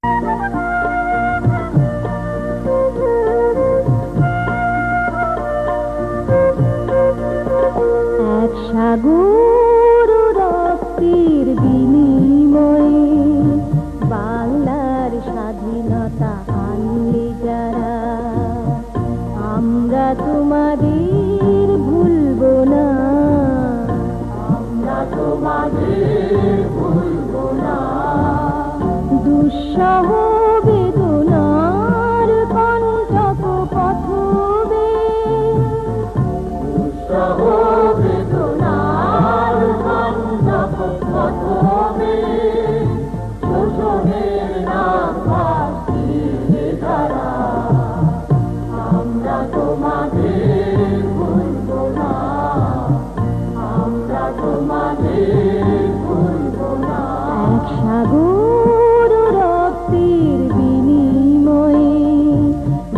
এক সাগর রক্তের বিনিময়ে বাংলার স্বাধীনতা আনলে যারা, আমরা তোমাদের ভুলব না, আমরা তোমাদের ভুলব না। দুঃসহ বেদনার কণ্টক পথবে, দুঃসহ বেদনার কণ্টক পথবে, শোষণের নাম ভাসিয়ে ধারা, আমরা তোমাদের ভুলব না, আমরা তোমাদের ভুলব না। এক সাগর রক্তের বিনিময়ে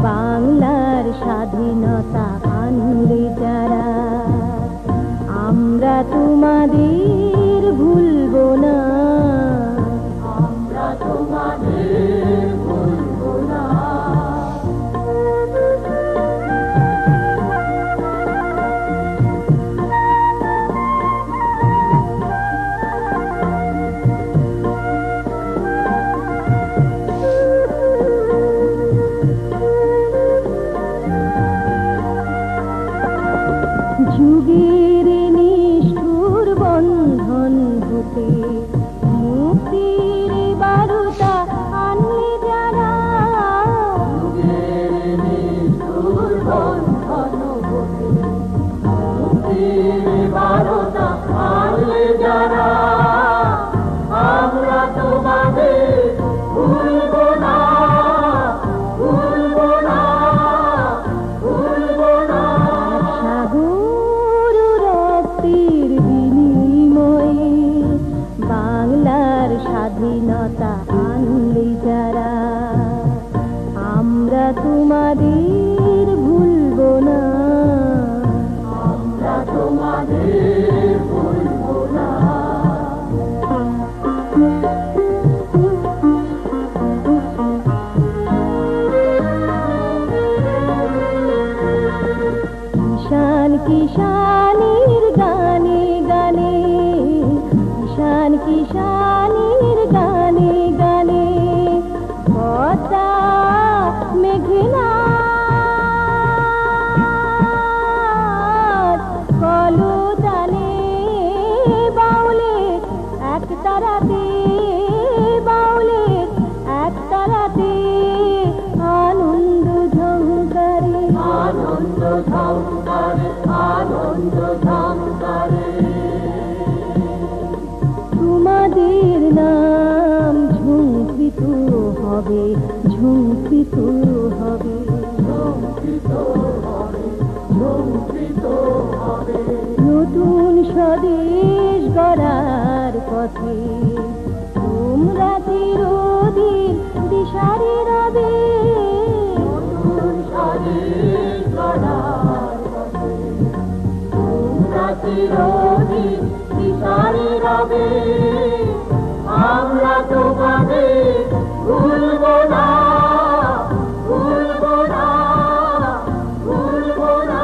বাংলার স্বাধীনতা আনলে যারা, আমরা তোমাদের ভুলব না, আমরা তোমাদের ভুলব না। যুগের নিষ্ঠুর বন্ধন হতে মুক্তির বারতা আনলে যারা, যুগের নিষ্ঠুর বন্ধন হতে মুক্তির বারতা আনলে যারা, আমরা তোমাদের ভুলব না, ভুলব না, ভুলব না। সাগর রক্তের বিনিময়ে বাংলার স্বাধীনতা আনলে যারা, আমরা তোমাদের ভুলব না, আমরা তোমাদের ভুলব না। কিষান কিষানের গানে গানে, কিষান কিষানের গানে গানে, পদ্মা মেঘনাদ কলতানে বাউলে এক তারাতে, বাউলে এক তারাতে, আনন্দ ঝংকারে, আনন্দ ঝংকারে, আনন্দ ঝংকারে। তোমাদের নাম ঝঙ্কৃত হবে, ঝঙ্কৃত হবে, ঝঙ্কৃত হবে, ঝঙ্কৃত হবে। নতুন স্বদেশ গড়ার পথে তোমরা চিরদিন দিশারি রবে, নতুন স্বদেশ গড়ার পথে তোমরা চিরদিন দিশারি রবে, আমরা তোমাদের ভুলব না, ভুলব না, ভুলব না।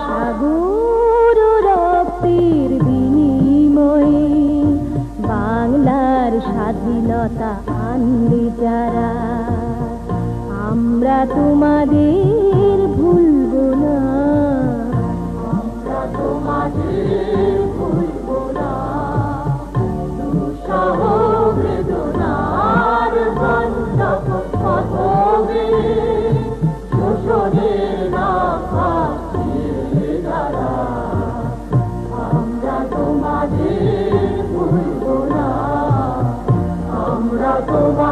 সাগর রক্তের বিনিময়ে বাংলার স্বাধীনতা আনলে যারা, আমরা তোমাদের ভুলব না, আমরা তোমাদের ভুলব না। দুঃসহ বেদনার কণ্টক পথবে, শোষণের নাম ভাসিয়ে ধারা, আমরা তোমাদের ভুলব না, আমরা তোমাদের